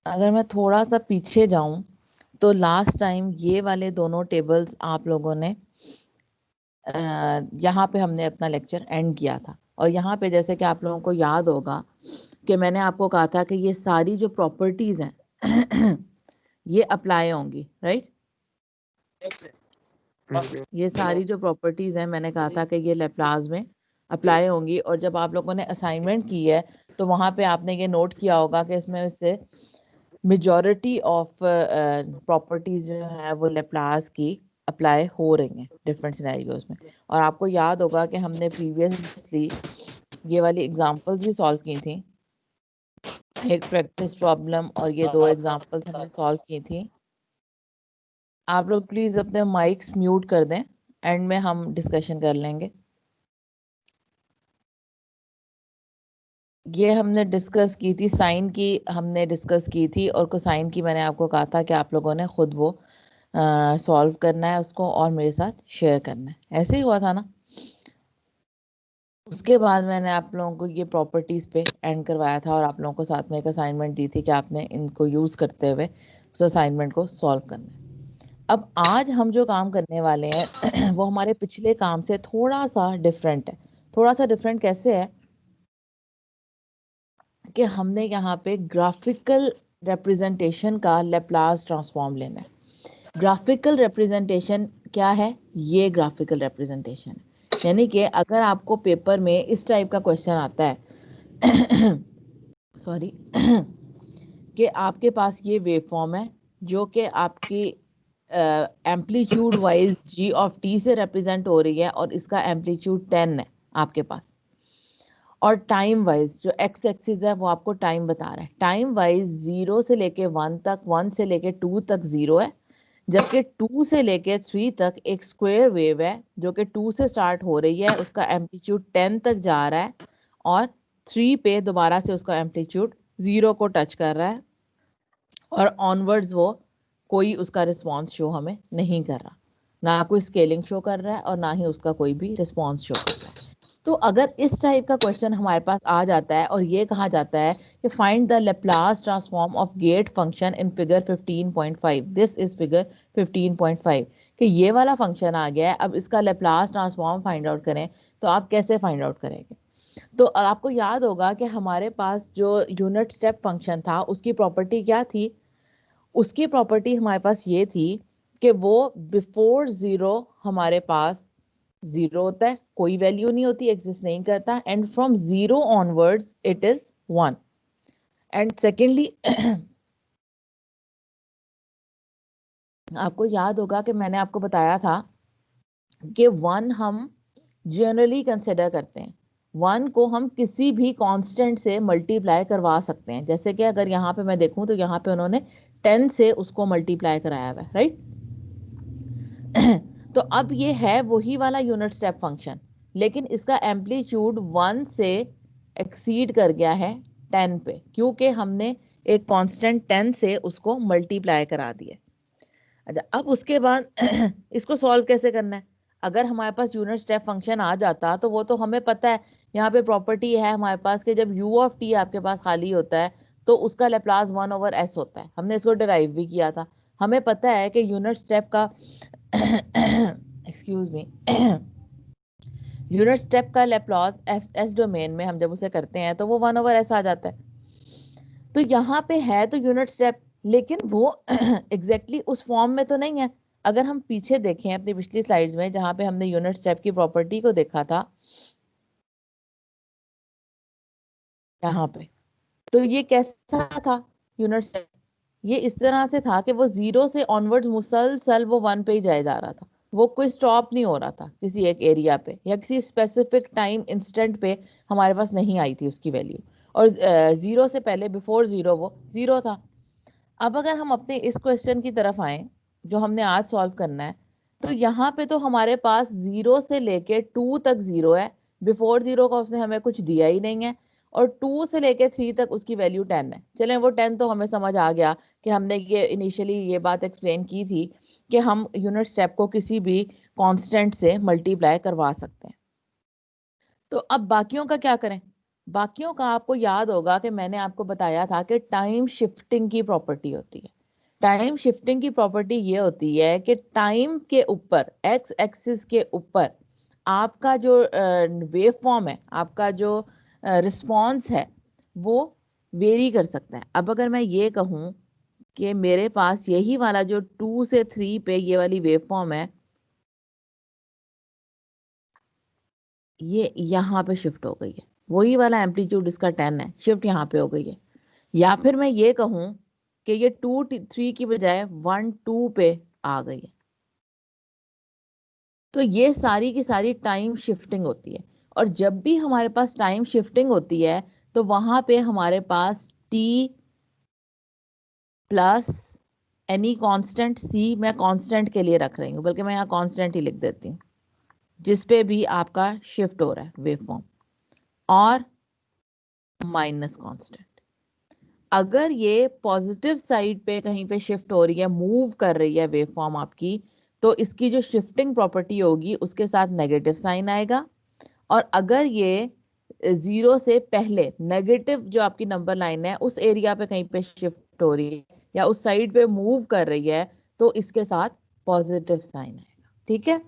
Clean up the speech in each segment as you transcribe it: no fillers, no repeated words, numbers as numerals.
अगर मैं थोड़ा सा पीछे जाऊं तो लास्ट टाइम ये वाले दोनों टेबल्स आप लोगों ने यहाँ पे हमने अपना लेक्चर एंड किया था, और यहाँ पे जैसे कि आप लोगों को याद होगा कि मैंने आपको कहा था कि ये सारी जो प्रॉपर्टीज हैं ये अप्लाई होंगी, राइट। ये सारी जो प्रॉपर्टीज हैं मैंने कहा था कि ये लैप्लास में अप्लाई होंगी, और जब आप लोगों ने असाइनमेंट की है तो वहां पे आपने ये नोट किया होगा कि इसमें से मेजॉरिटी ऑफ प्रॉपर्टीज जो है वो लैप्लास की अप्लाई हो रही हैं डिफरेंट सिनेरियोज में। और आपको याद होगा कि हमने प्रीवियसली ये वाली एग्जांपल्स भी सॉल्व की थी, एक प्रैक्टिस प्रॉब्लम और ये दो एग्जांपल्स हमने सॉल्व की थी। आप लोग प्लीज अपने माइक्स म्यूट कर दें, एंड में हम डिस्कशन कर लेंगे। ये हमने डिस्कस की थी, साइन की हमने डिस्कस की थी, और कोसाइन की मैंने आपको कहा था कि आप लोगों ने खुद वो सॉल्व करना है उसको और मेरे साथ शेयर करना है। ऐसे ही हुआ था ना। उसके बाद मैंने आप लोगों को ये प्रॉपर्टीज पे एंड करवाया था, और आप लोगों को साथ में एक असाइनमेंट दी थी कि आपने इनको यूज करते हुए उस असाइनमेंट को सॉल्व करना है। अब आज हम जो काम करने वाले हैं वो हमारे पिछले काम से थोड़ा सा डिफरेंट है। थोड़ा सा डिफरेंट कैसे है कि हमने यहाँ पे ग्राफिकल रिप्रेजेंटेशन का लैप्लास ट्रांसफॉर्म लेना है। ग्राफिकल रिप्रेजेंटेशन क्या है? ये ग्राफिकल रिप्रेजेंटेशन है, यानी कि अगर आपको पेपर में इस टाइप का क्वेश्चन आता है सॉरी कि आपके पास ये वेव फॉर्म है जो कि आपकी amplitude wise g of t से रिप्रेजेंट हो रही है, और इसका एम्पलीट्यूड 10 है आपके पास, और टाइम वाइज जो एक्स एक्सिस है वो आपको टाइम बता रहा है। टाइम वाइज 0 से लेके 1 तक, 1 से लेके 2 तक 0 है, जबकि 2 से लेके 3 तक एक स्क्वायर वेव है जो कि 2 से स्टार्ट हो रही है, उसका एम्पलीट्यूड 10 तक जा रहा है, और 3 पे दोबारा से उसका एम्पलीट्यूड 0 को टच कर रहा है, और ऑनवर्ड्स वो कोई उसका रिस्पॉन्स शो हमें नहीं कर रहा, ना कोई स्केलिंग शो कर रहा है और ना ही उसका कोई भी रिस्पॉन्स शो कर रहा है। तो अगर इस टाइप का क्वेश्चन हमारे पास आ जाता है और ये कहा जाता है कि find the Laplace transform of gate function in figure 15.5, this is figure 15.5, कि ये वाला फंक्शन आ गया है, अब इसका लैप्लास ट्रांसफॉर्म फाइंड आउट करें, तो आप कैसे फाइंड आउट करेंगे? तो आपको याद होगा कि हमारे पास जो यूनिट स्टेप फंक्शन था उसकी प्रॉपर्टी क्या थी? उसकी प्रॉपर्टी हमारे पास ये थी कि वो बिफोर जीरो हमारे पास जीरो होता है, कोई वैल्यू नहीं होती, एग्जिस्ट नहीं करता, and from zero onwards it is 1। And secondly आपको याद होगा कि मैंने आपको बताया था कि 1 हम जनरली कंसिडर करते हैं, 1 को हम किसी भी कांस्टेंट से मल्टीप्लाई करवा सकते हैं। जैसे कि अगर यहाँ पे मैं देखूं तो यहाँ पे उन्होंने 10 से उसको मल्टीप्लाई कराया हुआ है, राइट। तो अब ये है वही वाला यूनिट स्टेप फंक्शन, लेकिन इसका एम्पलीट्यूड 1 से एक्सीड कर गया है 10 पे, क्योंकि हमने एक कांस्टेंट 10 से उसको मल्टीप्लाई करा दिया। अच्छा, अब उसके बाद इसको सॉल्व कैसे करना है? अगर हमारे पास यूनिट स्टेप फंक्शन आ जाता तो वो तो हमें पता है, यहाँ पे प्रॉपर्टी है हमारे पास कि जब u ऑफ t आपके पास खाली होता है तो उसका लैप्लास 1/s होता है। हमने इसको डिराइव भी किया था। हमें पता है कि यूनिट स्टेप का एक्सक्यूज मी यूनिट स्टेप का लैप्लास एस डोमेन में हम जब उसे करते हैं तो वो 1/s आ जाता है। तो यहाँ पे है तो यूनिट स्टेप, लेकिन वो एग्जैक्टली उस फॉर्म में तो नहीं है। अगर हम पीछे देखें अपनी पिछली स्लाइड्स में जहां पे हमने यूनिट स्टेप की प्रॉपर्टी को देखा था यहाँ पे, तो ये कैसा था यूनिट स्टेप? ये इस तरह से था कि वो 0 से ऑनवर्ड्स मुसलसल वो 1 पे ही जाया जा रहा था, वो कोई स्टॉप नहीं हो रहा था किसी एक एरिया पे या किसी स्पेसिफिक टाइम इंस्टेंट पे हमारे पास नहीं आई थी उसकी वैल्यू, और 0 से पहले बिफोर 0 वो 0 था। अब अगर हम अपने इस क्वेश्चन की तरफ आए जो हमने आज सॉल्व करना है, तो यहाँ पे तो हमारे पास 0 से लेके 2 तक 0 है, बिफोर 0 का उसने हमें कुछ दिया ही नहीं है, और 2 से लेके 3 तक उसकी वैल्यू 10 है। चलें, वो 10 तो हमें समझ आ गया कि हमने ये इनिशियली ये बात एक्सप्लेन की थी कि हम यूनिट स्टेप को किसी भी कांस्टेंट से मल्टीप्लाई करवा सकते हैं। तो अब बाकियों का क्या करें? बाकियों का आपको याद होगा कि मैंने आपको बताया था कि टाइम शिफ्टिंग की प्रॉपर्टी होती है। टाइम शिफ्टिंग की प्रॉपर्टी ये होती है कि टाइम के ऊपर, एक्स एक्सिस के ऊपर आपका जो वेव फॉर्म है, आपका जो रिस्पॉन्स है, वो वेरी कर सकता है। अब अगर मैं ये कहूं कि मेरे पास यही वाला जो 2 से 3 पे ये वाली वेव फॉर्म है, ये यहाँ पे शिफ्ट हो गई है, वही वाला एम्पलीट्यूड इसका 10 है, शिफ्ट यहाँ पे हो गई है। या फिर मैं ये कहूं कि ये 2 3 की बजाय 1 2 पे आ गई है। तो ये सारी की सारी टाइम शिफ्टिंग होती है। और जब भी हमारे पास टाइम शिफ्टिंग होती है तो वहां पे हमारे पास t plus any constant, c मैं कांस्टेंट के लिए रख रही हूँ, बल्कि मैं यहाँ कांस्टेंट ही लिख देती हूँ, जिसपे भी आपका शिफ्ट हो रहा है वेव फॉर्म, और माइनस कांस्टेंट। अगर ये पॉजिटिव साइड पे कहीं पे शिफ्ट हो रही है, मूव कर रही है वेव फॉर्म आपकी, तो इसकी जो शिफ्टिंग प्रॉपर्टी होगी उसके साथ नेगेटिव साइन आएगा। और अगर ये 0 से पहले नेगेटिव जो आपकी नंबर लाइन है उस एरिया पे कहीं पे शिफ्ट हो रही है या उस साइड पे मूव कर रही है, तो इसके साथ पॉजिटिव साइन आएगा। ठीक है,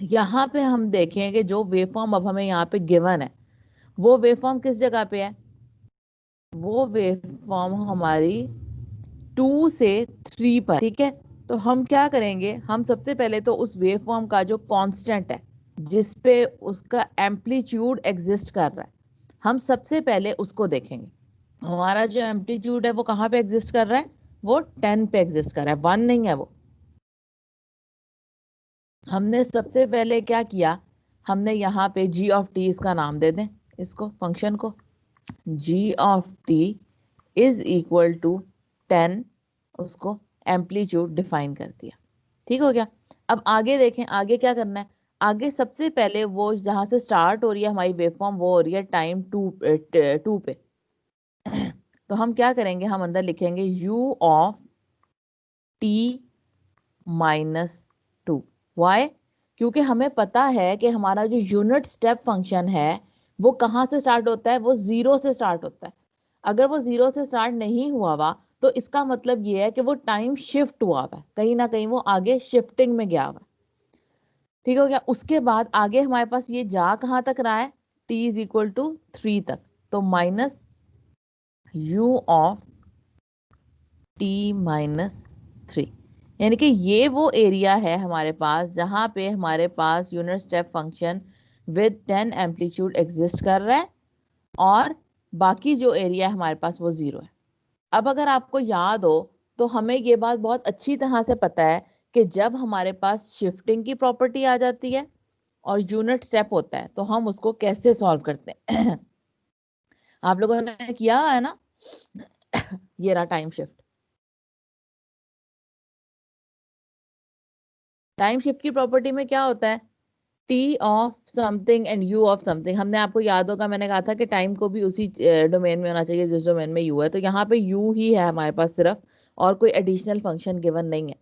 यहाँ पे हम देखें कि जो वेव फॉर्म अब हमें यहाँ पे गिवन है, वो वेव फॉर्म किस जगह पे है? वो वेव फॉर्म हमारी 2 से 3 पर। ठीक है, तो हम क्या करेंगे, हम सबसे पहले तो उस वेव फॉर्म का जो कांस्टेंट है, जिसपे उसका एम्पलीट्यूड एग्जिस्ट कर रहा है, हम सबसे पहले उसको देखेंगे। हमारा जो एम्पलीट्यूड है वो कहाँ पे एग्जिस्ट कर रहा है? वो 10 पे एग्जिस्ट कर रहा है, 1 नहीं है वो। हमने सबसे पहले क्या किया, हमने यहाँ पे g ऑफ t इसका नाम दे दें, इसको फंक्शन को g of t is equal to 10, उसको एम्पलीट्यूड डिफाइन कर दिया। ठीक हो गया। अब आगे देखें, आगे क्या करना है? आगे सबसे पहले वो जहां से स्टार्ट हो रही है हमारी वेव फॉर्म, वो हो रही है टाइम 2 पे। तो हम क्या करेंगे, हम अंदर लिखेंगे u of t minus 2। Why? क्योंकि हमें पता है कि हमारा जो यूनिट स्टेप फंक्शन है वो कहाँ से स्टार्ट होता है? वो 0 से स्टार्ट होता है। अगर वो 0 से स्टार्ट नहीं हुआ हुआ तो इसका मतलब ये है कि वो टाइम शिफ्ट हुआ हुआ है, कहीं ना कहीं वो आगे शिफ्टिंग में गया हुआ है। ठीक हो गया। उसके बाद आगे हमारे पास ये जा कहाँ तक रहा है? t इज इक्वल टू 3 तक। तो minus u of t minus 3, यानी कि ये वो एरिया है हमारे पास जहां पे हमारे पास unit step function with 10 amplitude exist कर रहा है, और बाकी जो एरिया है हमारे पास वो 0 है। अब अगर आपको याद हो तो हमें ये बात बहुत अच्छी तरह से पता है कि जब हमारे पास शिफ्टिंग की प्रॉपर्टी आ जाती है और यूनिट स्टेप होता है तो हम उसको कैसे सॉल्व करते हैं? आप लोगों ने किया है ना? ये रहा टाइम शिफ्ट। टाइम शिफ्ट की प्रॉपर्टी में क्या होता है? t of something and u of something. हमने, आपको याद होगा मैंने कहा था कि टाइम को भी उसी डोमेन में होना चाहिए जिस डोमेन में u है, तो यहाँ पे u ही है हमारे पास सिर्फ, और कोई एडिशनल फंक्शन गिवन नहीं है।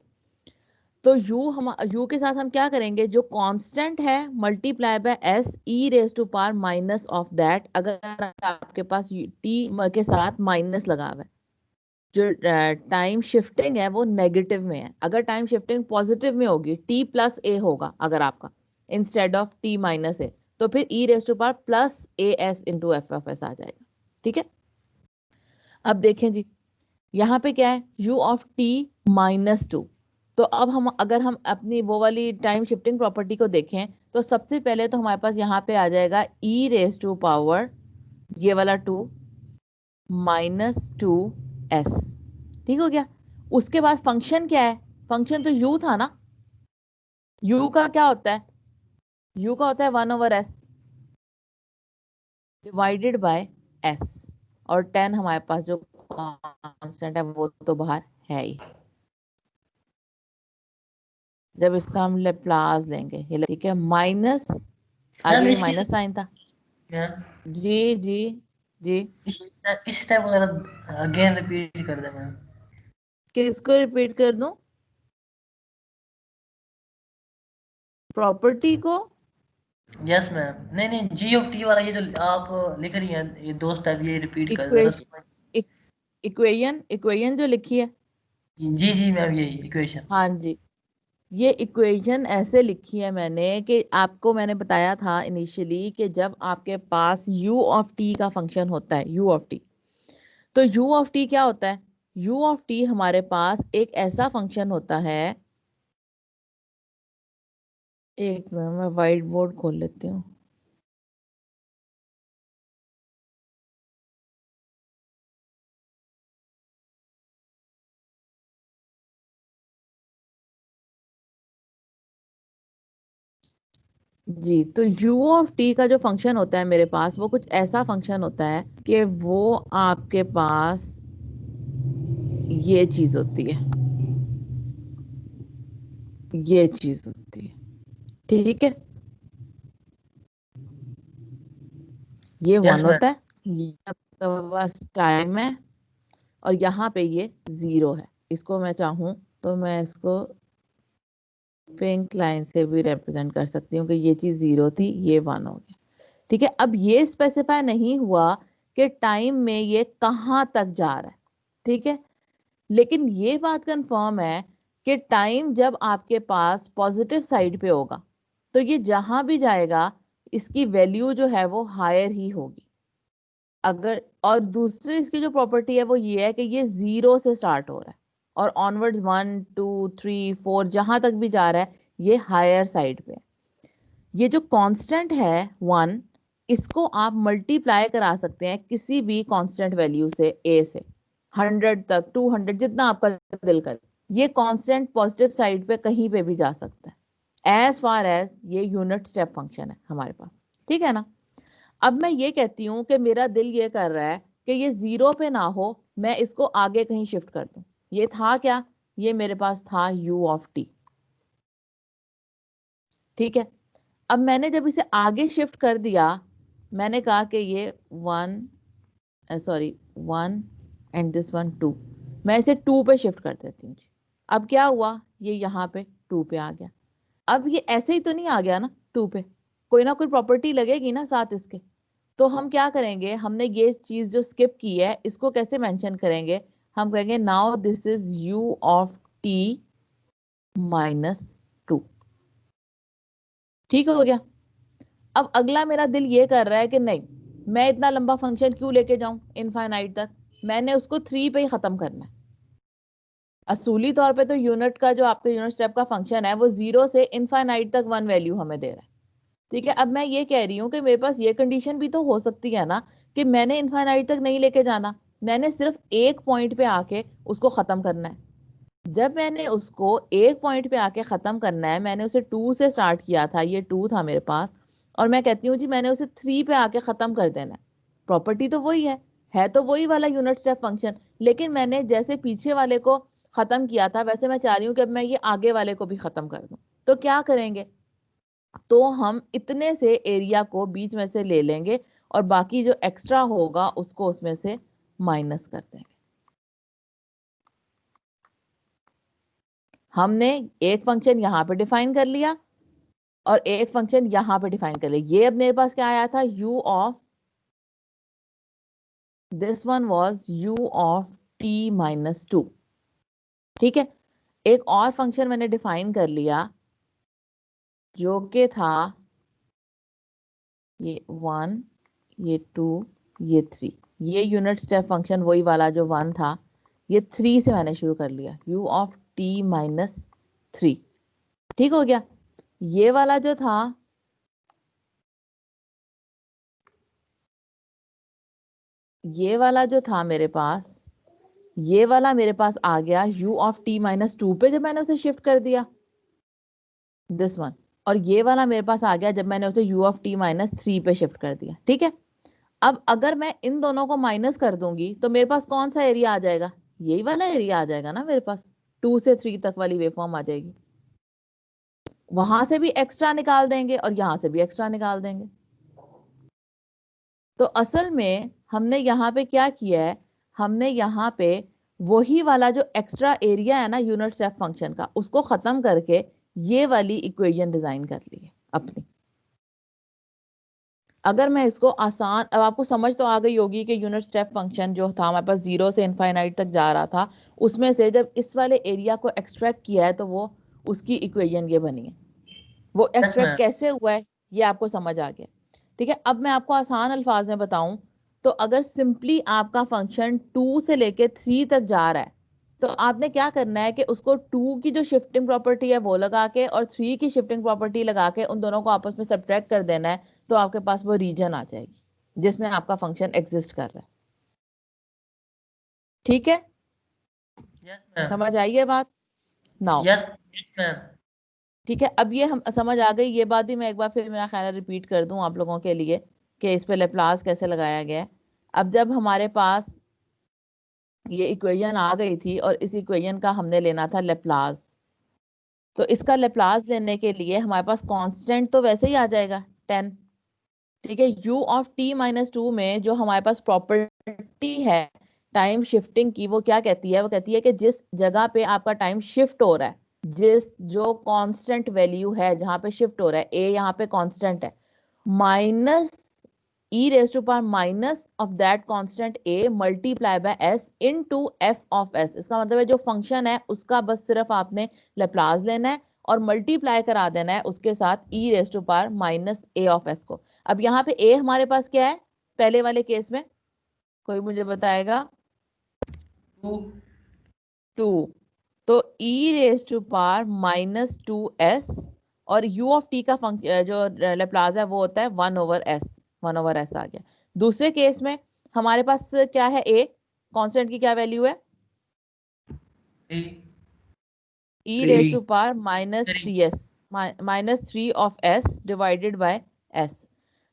तो u के साथ हम क्या करेंगे, जो कांस्टेंट है multiply by s e raise to power minus of that. अगर आपके पास t के साथ माइनस लगा हुआ है, जो टाइम शिफ्टिंग है वो नेगेटिव में है। अगर टाइम शिफ्टिंग पॉजिटिव में होगी, t प्लस ए होगा अगर आपका, instead of t minus a, तो फिर e raise to power plus a s into f of s आ जाएगा। ठीक है, अब देखें जी, यहाँ पे क्या है, u ऑफ t माइनस 2। तो अब हम, अगर हम अपनी वो वाली टाइम शिफ्टिंग प्रॉपर्टी को देखें तो सबसे पहले तो हमारे पास यहाँ पे आ जाएगा e रेज टू पावर ये वाला 2 माइनस 2s। ठीक हो गया। उसके बाद फंक्शन क्या है? फंक्शन तो u था ना, u का क्या होता है? u का होता है 1/s डिवाइडेड बाय s, और 10 हमारे पास जो कांस्टेंट है वो तो बाहर है ही। जब इसका हम लेप्लास लेंगे, ये ठीक है, माइनस, आगे ये माइनस साइन था। जी जी जी, इस टाइप को जरा अगेन रिपीट कर दे मैम। किसको रिपीट कर दूं? प्रॉपर्टी को? Yes ma'am. नहीं नहीं, जी ऑफ टी वाला ये जो आप लिख रही हैं, ये दोस्त टाइप, ये रिपीट कर जरा। इक्वेशन इक्वेशन इक्वेशन जो लिखी है, जी जी मैम, यही इक्वेशन। हाँ जी, ये इक्वेशन ऐसे लिखी है मैंने कि आपको मैंने बताया था इनिशियली कि जब आपके पास u ऑफ t का फंक्शन होता है, u ऑफ t, तो u ऑफ t क्या होता है? u ऑफ t हमारे पास एक ऐसा फंक्शन होता है, एक मिनट मैं व्हाइट बोर्ड खोल लेती हूँ। जी, तो u ऑफ t का जो फंक्शन होता है मेरे पास, वो कुछ ऐसा फंक्शन होता है कि वो आपके पास ये चीज होती है, ये चीज होती है, ठीक है? ये यस वन मैम। होता है, ये आपके पास टाइम है, और यहाँ पे ये जीरो है। इसको मैं चाहूँ तो मैं इसको पिंक लाइन से भी रिप्रेजेंट कर सकती हूँ कि ये चीज जीरो थी, ये वन हो गया, ठीक है? अब ये स्पेसिफाई नहीं हुआ कि टाइम में ये कहाँ तक जा रहा है, ठीक है? लेकिन ये बात कंफर्म है कि टाइम जब आपके पास पॉजिटिव साइड पे होगा, तो ये जहां भी जाएगा इसकी वैल्यू जो है वो हायर ही होगी। अगर, और दूसरी इसकी जो प्रॉपर्टी है वो ये है कि ये जीरो से स्टार्ट हो रहा है और ऑनवर्ड्स 1 2 3 4 जहां तक भी जा रहा है ये हायर साइड पे है। ये जो कांस्टेंट है 1, इसको आप मल्टीप्लाई करा सकते हैं किसी भी कांस्टेंट वैल्यू से, a से 100 तक, 200, जितना आपका दिल करे। ये कांस्टेंट पॉजिटिव साइड पे कहीं पे भी जा सकता है, एज फार एज ये यूनिट स्टेप फंक्शन है हमारे पास, ठीक है ना? अब मैं ये कहती हूँ कि मेरा दिल ये कर रहा है कि ये जीरो पे ना हो, मैं इसको आगे कहीं शिफ्ट कर दूं। ये था क्या? ये मेरे पास था u ऑफ t, ठीक है? अब मैंने जब इसे आगे शिफ्ट कर दिया, मैंने कहा कि ये one, sorry, one and this one two, मैं इसे टू पे शिफ्ट कर देती हूँ जी। अब क्या हुआ? ये यहाँ पे टू पे आ गया। अब ये ऐसे ही तो नहीं आ गया ना टू पे, कोई ना कोई प्रॉपर्टी लगेगी ना साथ इसके। तो हम क्या करेंगे, हमने ये चीज जो स्किप की है इसको कैसे मेंशन करेंगे? हम कहेंगे now this is u of t minus two, ठीक हो गया? अब अगला मेरा दिल ये कर रहा है कि नहीं, मैं इतना लंबा फंक्शन क्यों लेके जाऊं इनफाइनाइट तक, मैंने उसको 3 पे ही खत्म करना है। असूली तौर पे तो यूनिट का जो आपके यूनिट स्टेप का फंक्शन है वो जीरो से इनफाइनाइट तक वन वैल्यू हमें दे रहा है, ठीक है? अब मैं ये कह रही हूँ कि मेरे पास ये कंडीशन भी तो हो सकती है ना कि मैंने इनफाइनाइट तक नहीं लेके जाना, मैंने सिर्फ एक पॉइंट पे आके उसको खत्म करना है। जब मैंने उसको एक पॉइंट पे आके खत्म करना है, मैंने उसे टू से स्टार्ट किया था, ये टू था मेरे पास, और मैं कहती हूँ जी मैंने उसे थ्री पे आके खत्म कर देना है। प्रॉपर्टी तो वही है तो वही वाला यूनिट स्टेप फंक्शन, लेकिन मैंने जैसे पीछे वाले को खत्म किया था वैसे मैं चाह रही हूँ कि अब मैं ये आगे वाले को भी खत्म कर दूं। तो क्या करेंगे? तो हम इतने से एरिया को बीच में से ले लेंगे और बाकी जो एक्स्ट्रा होगा उसको उसमें से माइनस कर देंगे। हमने एक फंक्शन यहां पे डिफाइन कर लिया और एक फंक्शन यहां पे डिफाइन कर लिया। ये अब मेरे पास क्या आया था? u of, this one was u of t minus two, ठीक है? एक और फंक्शन मैंने डिफाइन कर लिया जो कि था ये वन, ये टू, ये थ्री। ये यूनिट स्टेप फंक्शन वही वाला जो वन था, ये थ्री से मैंने शुरू कर लिया, u of t minus three, ठीक हो गया? ये वाला जो था, ये वाला जो था मेरे पास, ये वाला मेरे पास आ गया u of t minus two पे जब मैंने उसे शिफ्ट कर दिया, दिस वन। और ये वाला मेरे पास आ गया जब मैंने उसे u of t minus three पे शिफ्ट कर दिया, ठीक है? अब अगर मैं इन दोनों को माइनस कर दूंगी तो मेरे पास कौन सा एरिया आ जाएगा? यही वाला एरिया आ जाएगा ना मेरे पास, टू से थ्री तक वाली वेवफॉर्म आ जाएगी। वहां से भी एक्स्ट्रा निकाल देंगे और यहां से भी एक्स्ट्रा निकाल देंगे। तो असल में हमने यहाँ पे क्या किया है, हमने यहाँ पे वही वाला जो एक्स्ट्रा एरिया है ना यूनिट स्टेप फंक्शन का, उसको खत्म करके ये वाली इक्वेशन डिजाइन कर ली है अपनी। अगर मैं इसको आसान, अब आपको समझ तो आ गई होगी कि यूनिट स्टेप फंक्शन जो था हमारे पास 0 से इनफाइनाइट तक जा रहा था, उसमें से जब इस वाले एरिया को एक्सट्रैक्ट किया है तो वो उसकी इक्वेशन ये बनी है। वो यस एक्सट्रैक्ट मैम। कैसे हुआ है ये आपको समझ आ गया। ठीक है, अब मैं आपको आसान अल्फाज में बताऊं तो अगर सिंपली आपका फंक्शन 2 से लेके 3 तक जा रहा है तो आपने क्या करना है कि उसको 2 की जो शिफ्टिंग प्रॉपर्टी है वो लगा के और 3 की शिफ्टिंग प्रॉपर्टी लगा के उन दोनों को आपस में सब्ट्रैक्ट कर देना है, तो आपके पास वो रीजन आ जाएगी जिसमें आपका फंक्शन एग्जिस्ट कर रहा है। ठीक है, यस मैम। समझ आई है बात नाउ? Yes yes ma'am. ठीक है, अब ये हम समझ आ गई ये बात ही मैं एक बार फिर मेरा ख्याल है रिपीट कर दूं आप लोगों के लिए कि इस पे लेप्लास कैसे लगाया गया है। अब जब हमारे पास ये इक्वेशन आ गई थी और इस इक्वेशन का हमने लेना था लेप्लास, तो इसका लेप्लास लेने के लिए हमारे पास कांस्टेंट तो वैसे ही आ जाएगा 10। ठीक है, u ऑफ t माइनस 2 में जो हमारे पास प्रॉपर्टी है टाइम शिफ्टिंग की, वो क्या कहती है? वो कहती है कि जिस जगह पे आपका टाइम शिफ्ट हो रहा है, जिस जो कांस्टेंट वैल्यू है जहां पे शिफ्ट हो रहा है, a यहाँ पे कांस्टेंट है, minus e raise to power minus of that constant a multiply by s into f of s। इसका मतलब है जो फंक्शन है उसका बस सिर्फ आपने लेप्लास लेना है और मल्टीप्लाई करा देना है उसके साथ e raise to power minus a of s को। अब यहाँ पे a हमारे पास क्या है पहले वाले केस में? कोई मुझे बताएगा? 2। 2। तो e raise to power minus 2s और u ऑफ t का जो लेप्लास है वो होता है 1/s। 1/s आ गया। दूसरे केस में हमारे पास क्या है? a कांस्टेंट की क्या वैल्यू है? 3। e raise to 3 power minus 3। 3s, minus 3 of s divided by s।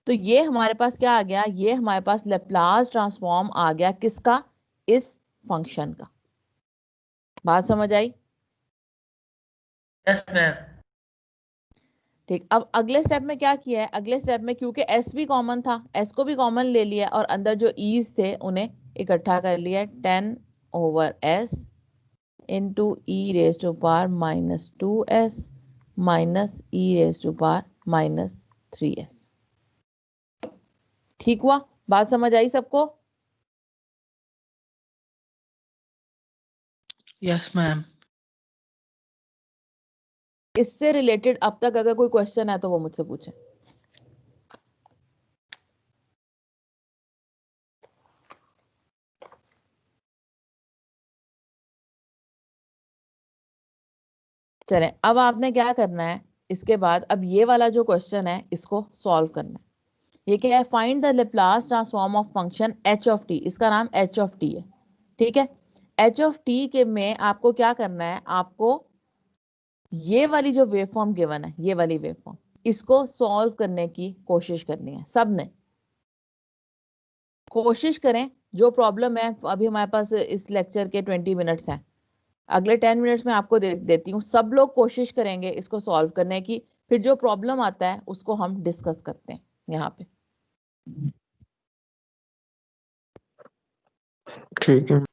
तो ये हमारे पास क्या आ गया? ये हमारे पास लेप्लास ट्रांसफॉर्म आ गया किसका? इस फंक्शन का। बात समझ आई? Yes ma'am. ठीक, अब अगले स्टेप में क्या किया है? अगले स्टेप में क्योंकि s भी कॉमन था, s को भी कॉमन ले लिया और अंदर जो e's थे उन्हें इकट्ठा कर लिया। 10/s into e raise to power minus 2s minus e raise to power minus 3s। ठीक हुआ? बात समझ आई सबको? Yes ma'am. इससे रिलेटेड अब तक अगर कोई क्वेश्चन है तो वो मुझसे पूछें। चलें, अब आपने क्या करना है इसके बाद? अब ये वाला जो क्वेश्चन है इसको सॉल्व करना है। ये क्या है? Find the Laplace transform of function h of t। इसका नाम h ऑफ t है। ठीक है, h ऑफ t के में आपको क्या करना है? आपको ये वाली जो वेव फॉर्म गिवन है, ये वाली वेव फॉर्म, इसको सॉल्व करने की कोशिश करनी है सबने। कोशिश करें। जो प्रॉब्लम है अभी हमारे पास इस लेक्चर के 20 मिनट्स हैं, अगले 10 मिनट्स में आपको देती हूँ। सब लोग कोशिश करेंगे इसको सॉल्व करने की, फिर जो प्रॉब्लम आता है उसको हम डिस्कस करते हैं यहाँ पे। ठीक है।